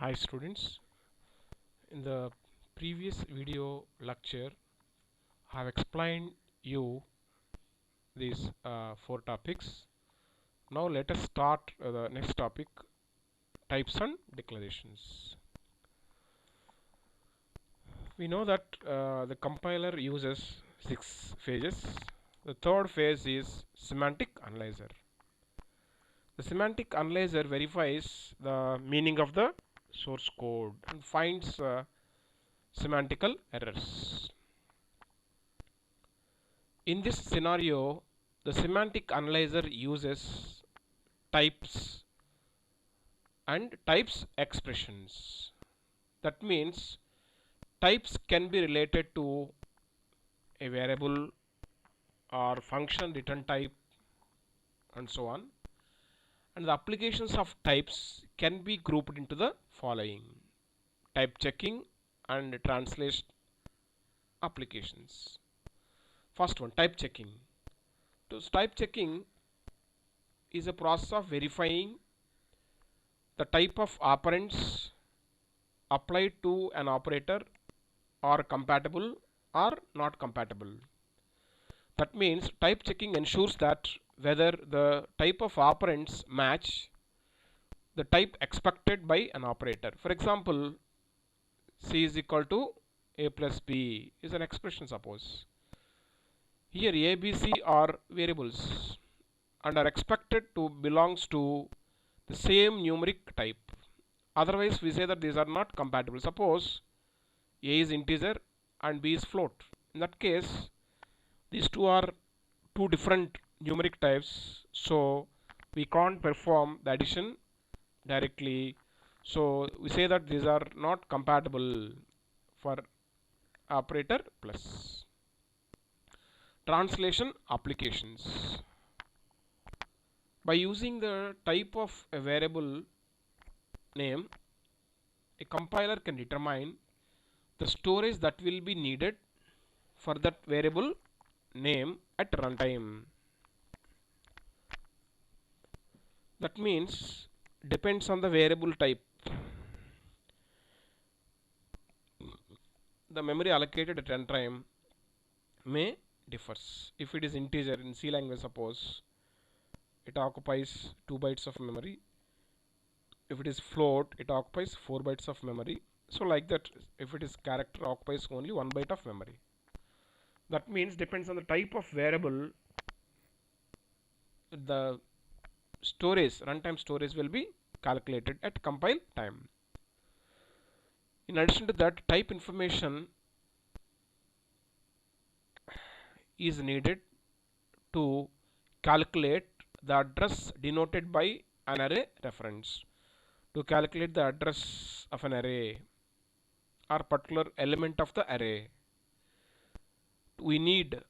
Hi students, in the previous video lecture I have explained you these four topics. Now let us start the next topic, types and declarations. We know that the compiler uses 6 phases. The third phase is semantic analyzer. The semantic analyzer verifies the meaning of the source code and finds semantical errors. In this scenario, the semantic analyzer uses types and types expressions. That means types can be related to a variable or function return type and so on. And the applications of types can be grouped into the following: type checking and translation applications. First one, type checking. So type checking is a process of verifying the type of operands applied to an operator are compatible or not compatible. That means type checking ensures that whether the type of operands match the type expected by an operator. For example, C is equal to A plus B is an expression, suppose. Here A, B, C are variables and are expected to belongs to the same numeric type. Otherwise we say that these are not compatible. Suppose A is integer and B is float. In that case, these two are two different numeric types, so we can't perform the addition directly. So we say that these are not compatible for operator plus. Translation applications. By using the type of a variable name, a compiler can determine the storage that will be needed for that variable name at runtime. That means depends on the variable type. The memory allocated at runtime may differs. If it is integer in C language, suppose it occupies 2 bytes of memory. If it is float, it occupies 4 bytes of memory. So like that, if it is character, occupies only 1 byte of memory. That means depends on the type of variable, the storage, runtime storage will be calculated at compile time. In addition to that, type information is needed to calculate the address denoted by an array reference. To calculate the address of an array or particular element of the array, we need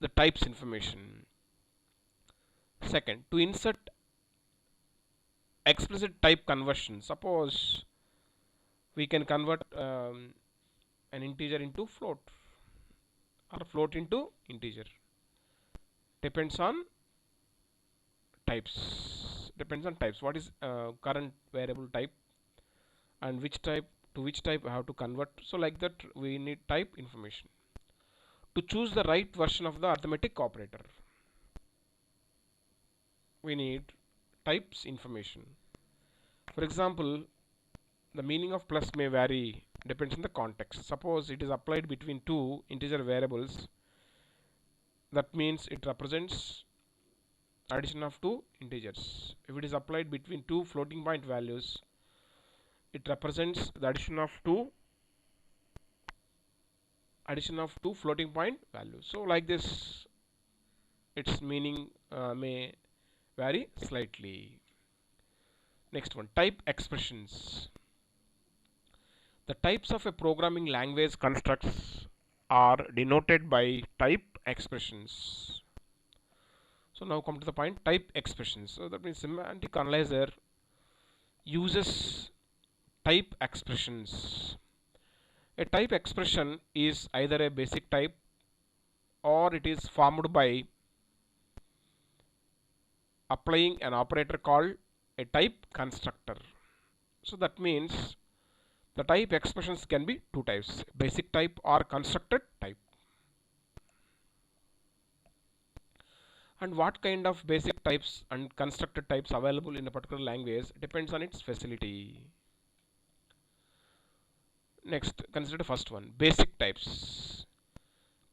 the types information. Second, to insert explicit type conversion. Suppose we can convert an integer into float or float into integer. Depends on types. Depends on types. What is current variable type and which type to which type we have to convert. So like that, we need type information. To choose the right version of the arithmetic operator, we need types information. For example, the meaning of plus may vary, depends on the context. Suppose it is applied between two integer variables, that means it represents addition of two integers. If it is applied between two floating point values, it represents the addition of two floating point values. So like this, its meaning may vary slightly. Next one, type expressions. The types of a programming language constructs are denoted by type expressions. So now come to the point, type expressions. So that means semantic analyzer uses type expressions. A type expression is either a basic type or it is formed by applying an operator called a type constructor. So that means the type expressions can be two types, basic type or constructed type. And what kind of basic types and constructed types available in a particular language depends on its facility. Next, consider the first one, basic types.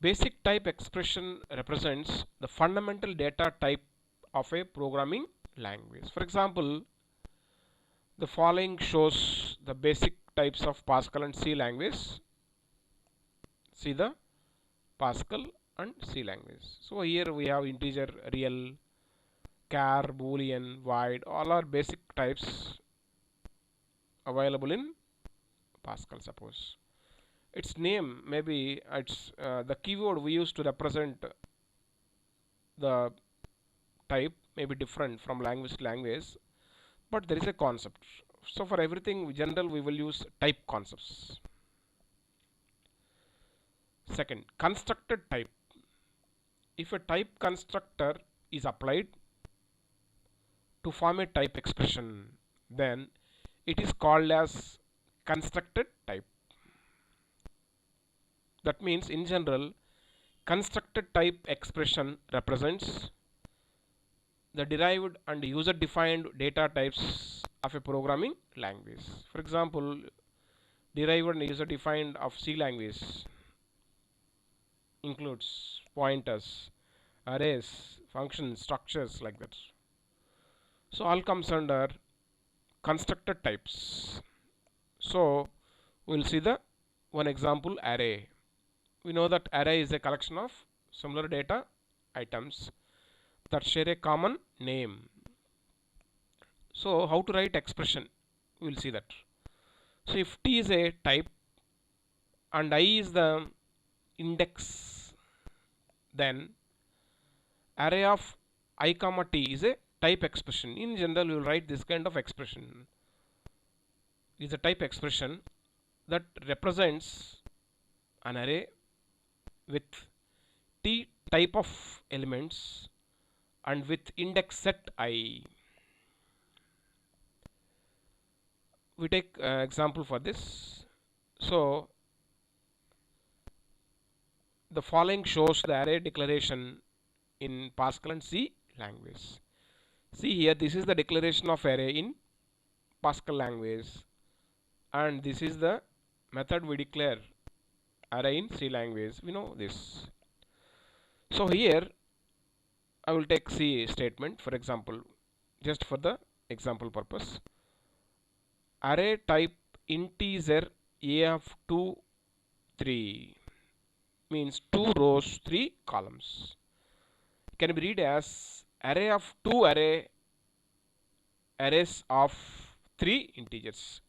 Basic type expression represents the fundamental data type of a programming language. For example, the following shows the basic types of Pascal and C language. See the Pascal and C language. So here we have integer, real, char, boolean, void, all are basic types available in Pascal. Suppose its name maybe it's the keyword we use to represent the type may be different from language to language, but there is a concept. So for everything in general we will use type concepts. Second, constructed type. If a type constructor is applied to form a type expression, then it is called as constructed type. That means in general, constructed type expression represents the derived and user defined data types of a programming language. For example, derived and user defined of C language includes pointers, arrays, functions, structures like that. So all comes under constructed types. So we'll see the one example, array. We know that array is a collection of similar data items that share a common name. So how to write expression? We'll see that. So if T is a type and I is the index, then array of I comma T is a type expression. In general, we will write this kind of expression. Is a type expression that represents an array with T type of elements and with index set I. We take example for this. So the following shows the array declaration in Pascal and C language. See here, this is the declaration of array in Pascal language, and this is the method we declare array in C language. We know this. So here I will take C statement for example, just for the example purpose. Array type integer a of 2, 3 means 2 rows, 3 columns. Can be read as array of 2 arrays of 3 integers.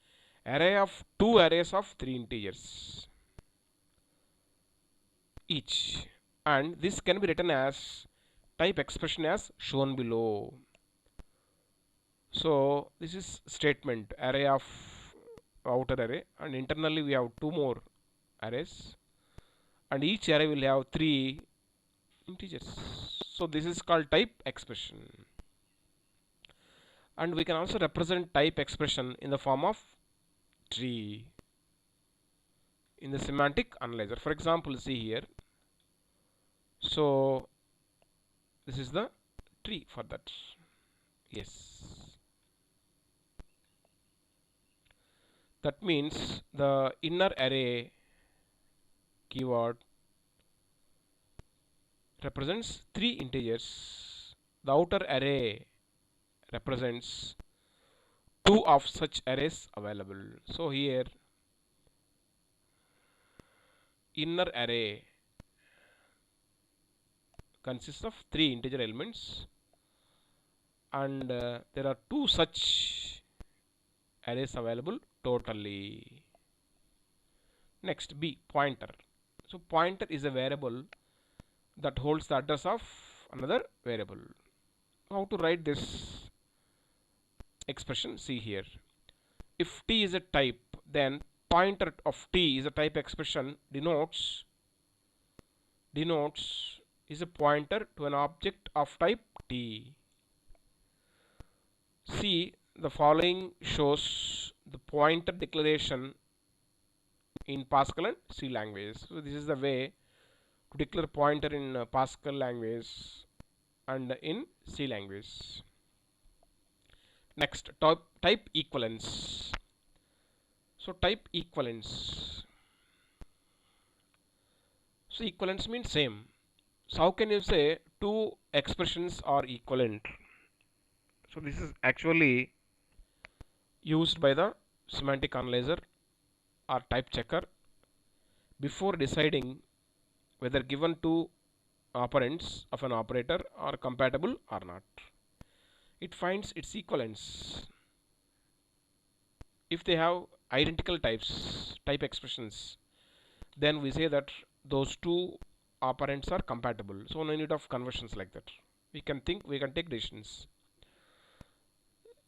Array of 2 arrays of 3 integers each, and this can be written as type expression as shown below. So this is statement array of outer array, and internally we have 2 more arrays, and each array will have 3 integers. So this is called type expression, and we can also represent type expression in the form of tree in the semantic analyzer. For example, see here. So this is the tree for that. Yes, that means the inner array keyword represents 3 integers. The outer array represents 2 of such arrays available. So here inner array consists of 3 integer elements, and there are 2 such arrays available totally. Next, B, pointer. So pointer is a variable that holds the address of another variable. How to write this expression? See here. If T is a type, then pointer of T is a type expression denotes is a pointer to an object of type T. See, the following shows the pointer declaration in Pascal and C language. So this is the way to declare pointer in Pascal language and in C language. Next, type equivalence. So type equivalence. So equivalence means same. So how can you say two expressions are equivalent? So this is actually used by the semantic analyzer or type checker before deciding whether given two operands of an operator are compatible or not. It finds its equivalence if they have identical type expressions, then we say that those two operands are compatible. So no need of conversions like that. We can take decisions.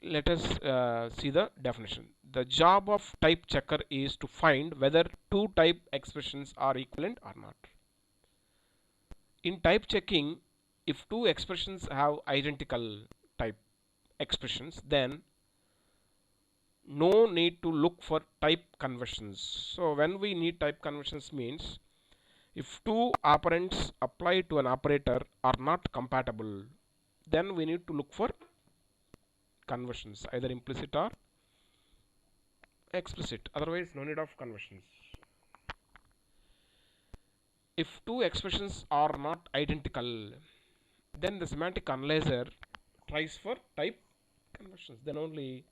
Let us see the definition. The job of type checker is to find whether two type expressions are equivalent or not. In type checking, if two expressions have identical type expressions, then no need to look for type conversions. So when we need type conversions means if two operands applied to an operator are not compatible, then we need to look for conversions, either implicit or explicit. Otherwise, no need of conversions. If two expressions are not identical, then the semantic analyzer tries for type conversions. Then only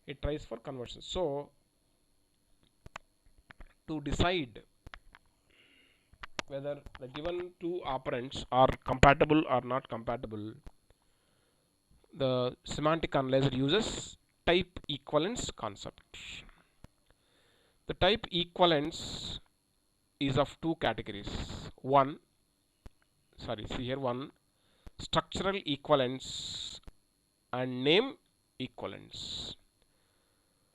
it tries for conversions. So to decide whether the given two operands are compatible or not compatible, the semantic analyzer uses type equivalence concept. The type equivalence is of two categories. One, structural equivalence and name equivalence.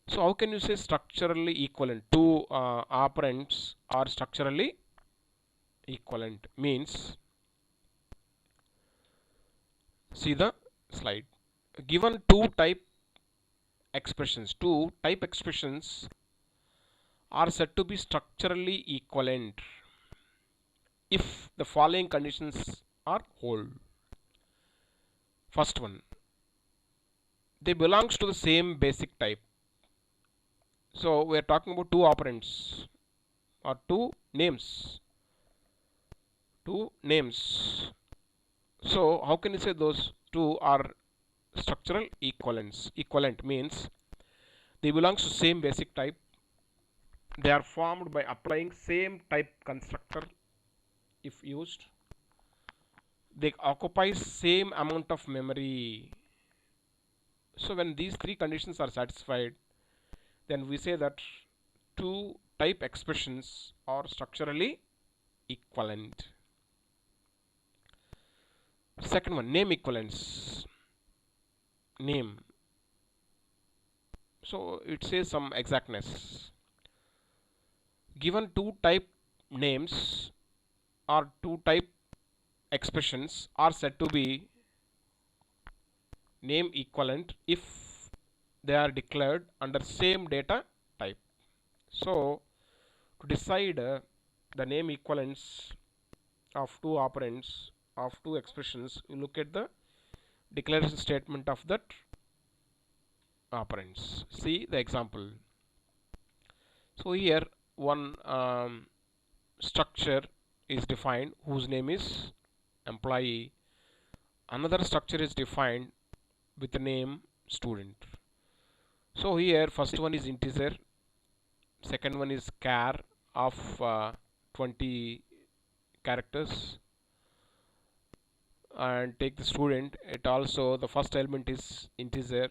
So how can you say structurally equivalent? Two operands are structurally equivalent means, see the slide. Given two type expressions are said to be structurally equivalent if the following conditions are hold. First one, they belongs to the same basic type. So we are talking about two operands or two names. So how can you say those two are structural equivalence? Equivalent means they belongs to same basic type. They are formed by applying same type constructor if used. They occupy same amount of memory. So when these three conditions are satisfied, then we say that two type expressions are structurally equivalent. Second one, name equivalence. Name. So it says some exactness. Given two type names or two type expressions are said to be name equivalent if they are declared under same data type. So to decide the name equivalence of two operands of two expressions, you look at the declaration statement of that operands. See the example. So here one structure is defined whose name is employee. Another structure is defined with the name student. So here first one is integer, second one is char of 20 characters, and take the student. It also, the first element is integer,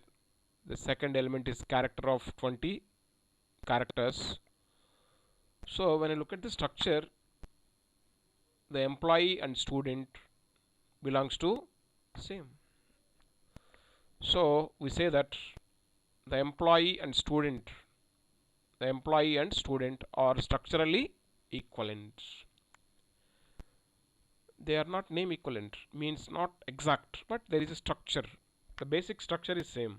the second element is character of 20 characters. So when I look at the structure, the employee and student belongs to same. So we say that the employee and student are structurally equivalent. They are not name equivalent, means not exact, but there is a structure. The basic structure is same.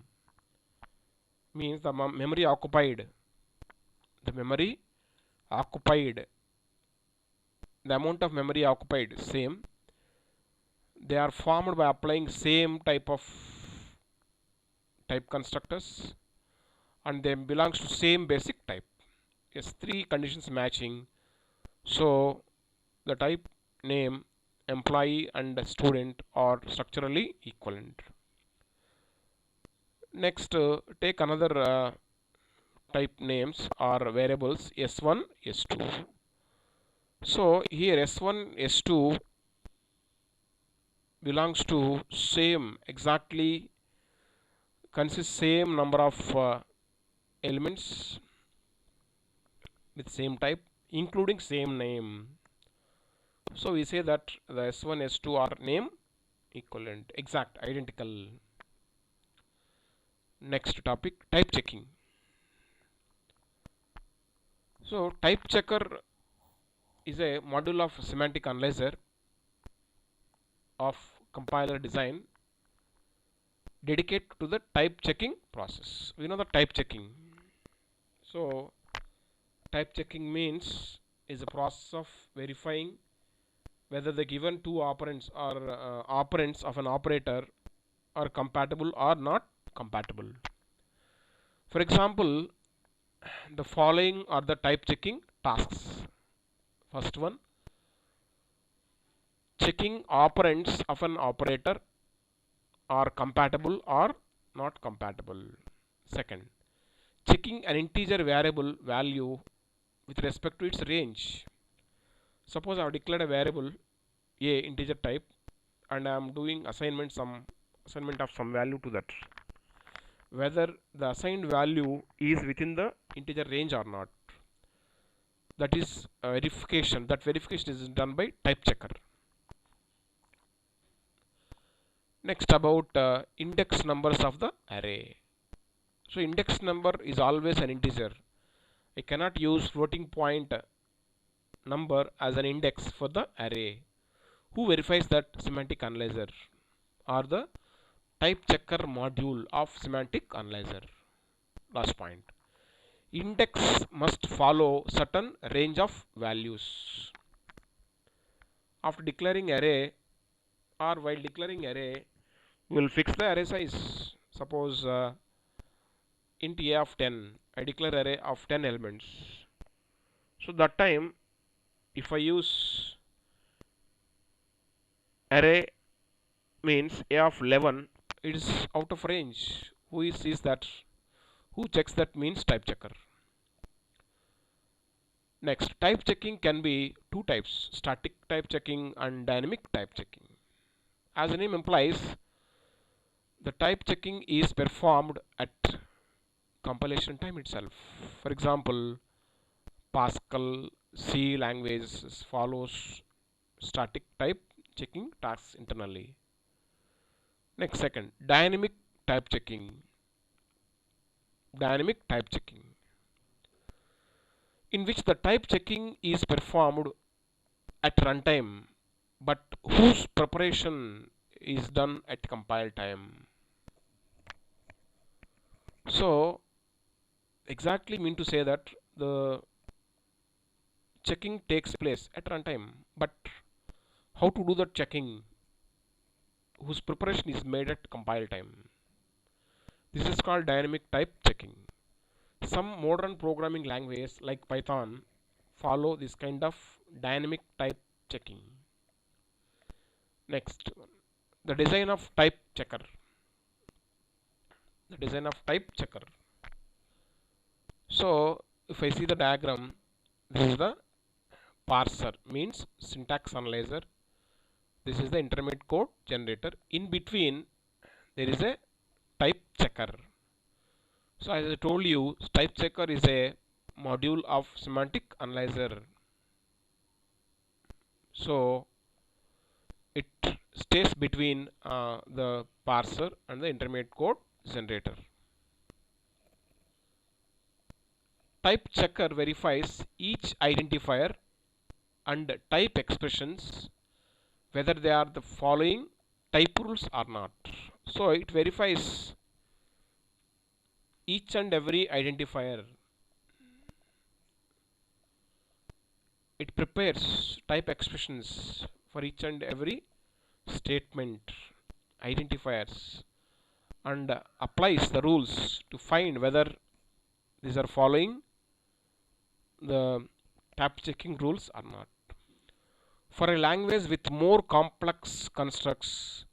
means the memory occupied. The memory occupied, the amount of memory occupied, same. They are formed by applying same type of type constructors, and they belongs to same basic type. Yes, three conditions matching. So the type, name, employee and student are structurally equivalent. Next, take another type names or variables S1, S2. So here S1, S2 belongs to same, exactly consists same number of elements with same type, including same name. So we say that the S1, S2 are name equivalent, exact, identical. Next topic, type checking. So type checker is a module of semantic analyzer of compiler design dedicated to the type checking process. We know the type checking. So type checking means is a process of verifying whether the given two operands or operands of an operator are compatible or not compatible. For example, the following are the type checking tasks. First one, checking operands of an operator are compatible or not compatible. Second, checking an integer variable value with respect to its range. Suppose I have declared a variable a integer type and I am doing assignment of some value to that. Whether the assigned value is within the integer range or not. That is verification. That verification is done by type checker. Next, about index numbers of the array. So index number is always an integer. I cannot use floating point number as an index for the array. Who verifies that? Semantic analyzer or the type checker module of semantic analyzer. Last point. Index must follow certain range of values. After declaring array or while declaring array, we will fix the array size. Suppose int a of 10, I declare array of 10 elements. So that time, if I use array means a of 11, it is out of range. Who sees that? Who checks that? Means type checker. Next, type checking can be two types, static type checking and dynamic type checking. As the name implies, the type checking is performed at compilation time itself. For example, Pascal C languages follows static type checking tasks internally. Next, second, dynamic type checking. Dynamic type checking, in which the type checking is performed at runtime, but whose preparation is done at compile time. So exactly mean to say that the checking takes place at runtime, but how to do that checking, whose preparation is made at compile time. This is called dynamic type checking. Some modern programming languages like Python follow this kind of dynamic type checking. Next, the design of type checker. The design of type checker. So if I see the diagram, this is the parser, means syntax analyzer. This is the intermediate code generator. In between there is a type checker. So as I told you, type checker is a module of semantic analyzer. So it stays between the parser and the intermediate code generator. Type checker verifies each identifier and type expressions whether they are the following type rules or not. So it verifies each and every identifier. It prepares type expressions for each and every statement identifiers and applies the rules to find whether these are following the type checking rules or not. For a language with more complex constructs,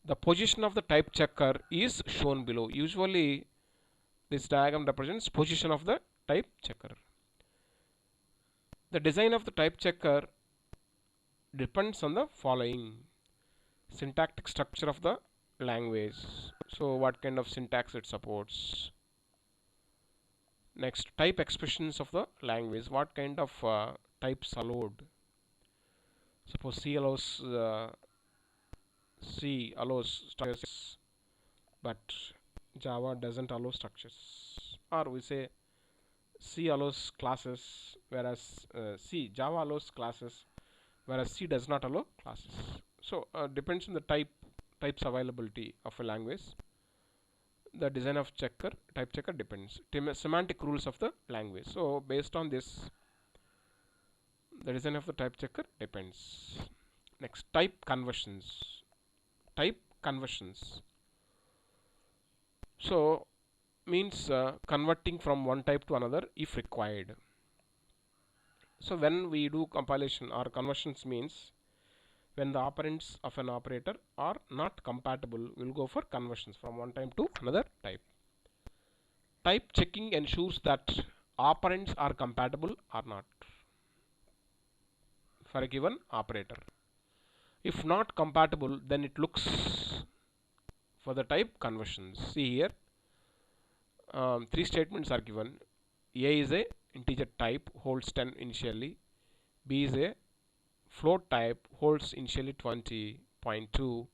the position of the type checker is shown below. Usually, this diagram represents position of the type checker. The design of the type checker depends on the following: syntactic structure of the language. So, what kind of syntax it supports? Next, type expressions of the language. What kind of types allowed? Suppose C allows structures, but Java doesn't allow structures. Or we say C allows classes, whereas Java allows classes, whereas C does not allow classes. So depends on the types availability of a language. The design of type checker depends. Semantic rules of the language. So based on this, the design of the type checker depends. Next, type conversions. Type conversions. So means converting from one type to another if required. So when we do compilation or conversions means when the operands of an operator are not compatible, we'll go for conversions from one type to another type. Type checking ensures that operands are compatible or not for a given operator. If not compatible, then it looks for the type conversions. See here, three statements are given. A is a integer type, holds 10 initially. B is a float type, holds initially 20.2,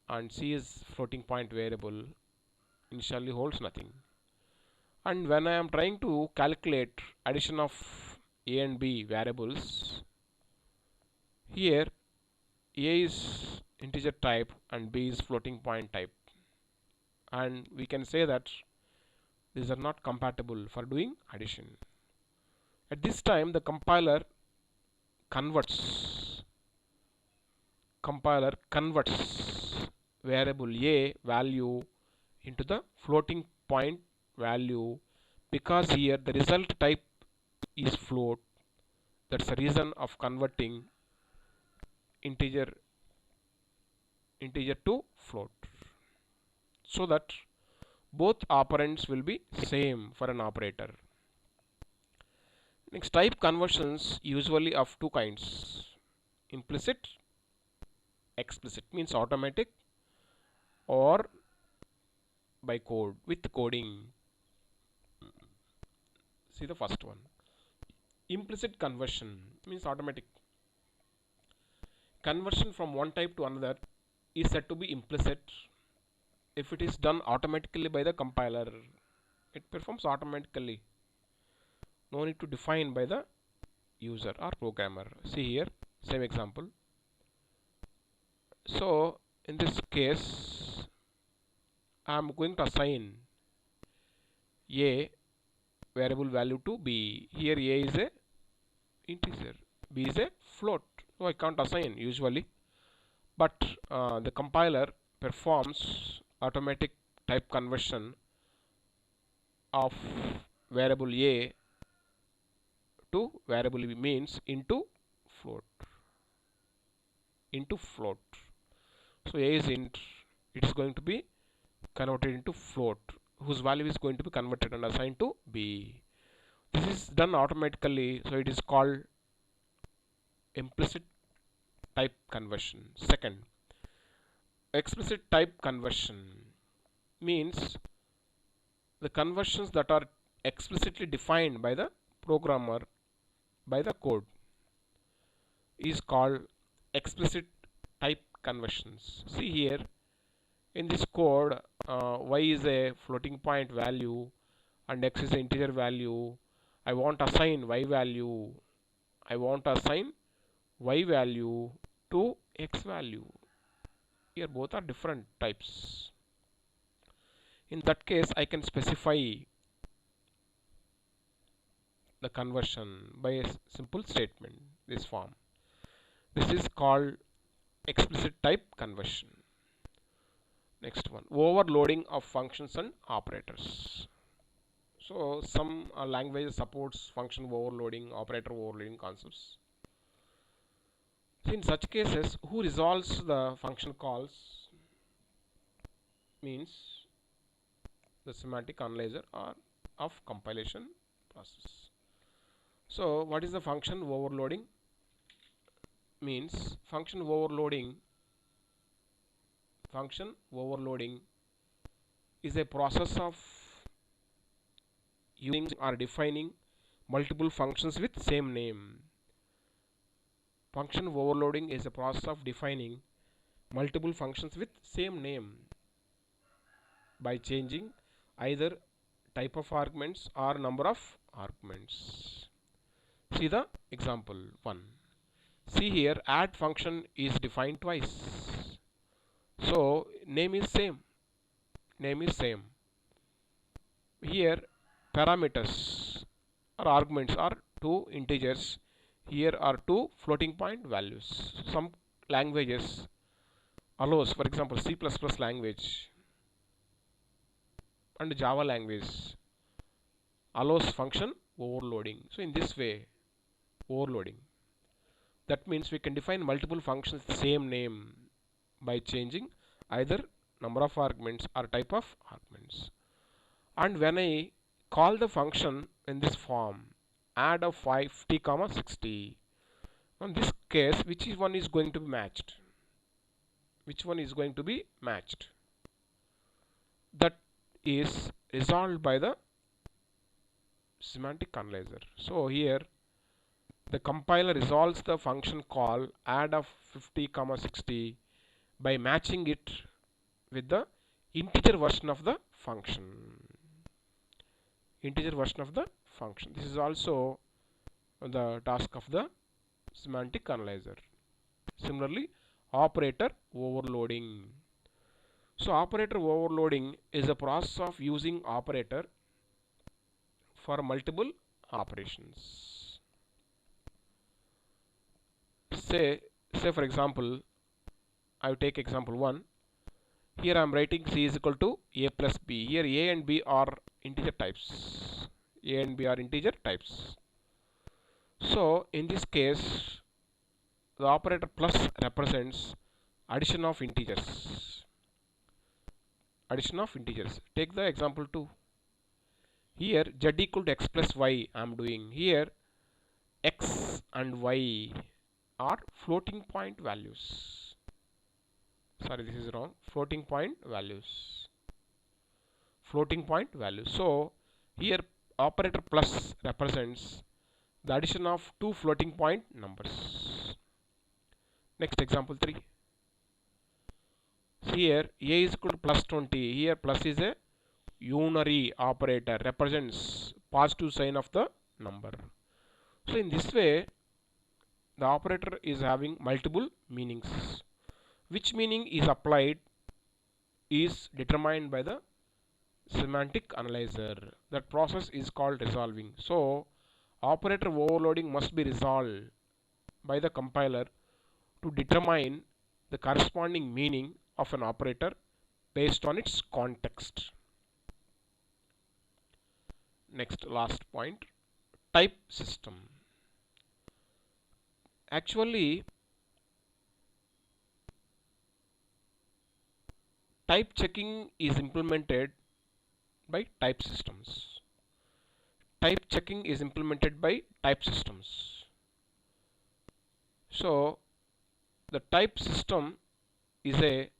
and C is floating point variable, initially holds nothing. And when I am trying to calculate addition of A and B variables, here A is integer type and B is floating point type, and we can say that these are not compatible for doing addition. At this time, the compiler converts variable A value into the floating point value, because here the result type is float. That's the reason of converting integer to float, so that both operands will be same for an operator. Next, type conversions usually of two kinds: implicit, explicit means automatic, or by code with coding. See the first one. Implicit conversion means automatic. Conversion from one type to another is said to be implicit if it is done automatically by the compiler. It performs automatically. No need to define by the user or programmer. See here, same example. So in this case, I am going to assign A variable value to B. Here A is a integer, B is a float. So I can't assign usually, but the compiler performs automatic type conversion of variable A to variable B, means into float. So A is int, it is going to be converted into float, whose value is going to be converted and assigned to B. This is done automatically, so it is called implicit type conversion. Second, explicit type conversion means the conversions that are explicitly defined by the programmer by the code is called explicit type conversions. See here, in this code, y is a floating point value and x is an integer value. I want to assign y value to x value. Here both are different types. In that case, I can specify the conversion by a simple statement, this form. This is called explicit type conversion. Next one, overloading of functions and operators. So some languages supports function overloading, operator overloading concepts. So in such cases, who resolves the function calls means the semantic analyzer or of compilation process. So what is the function overloading? Means function overloading is a process of using or defining multiple functions with same name. Function overloading is a process of defining multiple functions with same name by changing either type of arguments or number of arguments. See the example 1. See here, add function is defined twice. So name is same. Here parameters or arguments are two integers. Here are two floating point values. Some languages allows, for example, C++ language and Java language allows function overloading. So in this way, overloading. That means we can define multiple functions with the same name by changing either number of arguments or type of arguments. And when I call the function in this form, add of 50, 60, in this case, which one is going to be matched? That is resolved by the semantic analyzer. So here the compiler resolves the function call add of 50, 60 by matching it with the integer version of the function. This is also the task of the semantic analyzer. Similarly, operator overloading. So operator overloading is a process of using operator for multiple operations. Say for example, I will take example 1. Here I am writing C is equal to A plus B. Here A and B are integer types. So in this case, the operator plus represents addition of integers. Take the example 2. Here z equal to x plus y I am doing. Here x and y are floating point values. Sorry, this is wrong. Floating point values. So here operator plus represents the addition of two floating point numbers. Next example 3. Here a is equal to plus 20. Here plus is a unary operator, represents positive sign of the number. So in this way, the operator is having multiple meanings. Which meaning is applied is determined by the semantic analyzer. That process is called resolving. So operator overloading must be resolved by the compiler to determine the corresponding meaning of an operator based on its context. Next, last point, type system. Actually, type checking is implemented by type systems. So the type system is a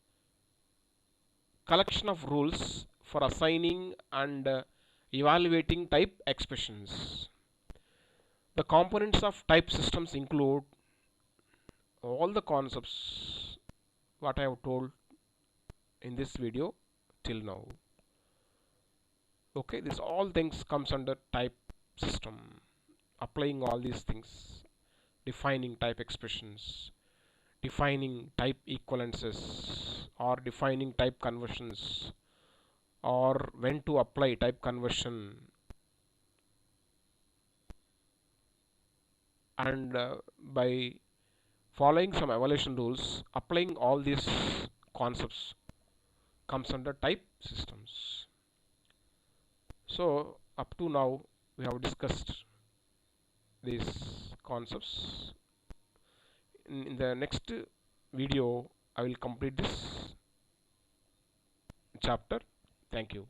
collection of rules for assigning and evaluating type expressions. The components of type systems include all the concepts what I have told in this video till now. Okay, this all things comes under type system. Applying all these things, defining type expressions, defining type equivalences, or defining type conversions, or when to apply type conversion, and by following some evaluation rules, applying all these concepts comes under type systems. So up to now we have discussed these concepts. In the next video I will complete this chapter. Thank you.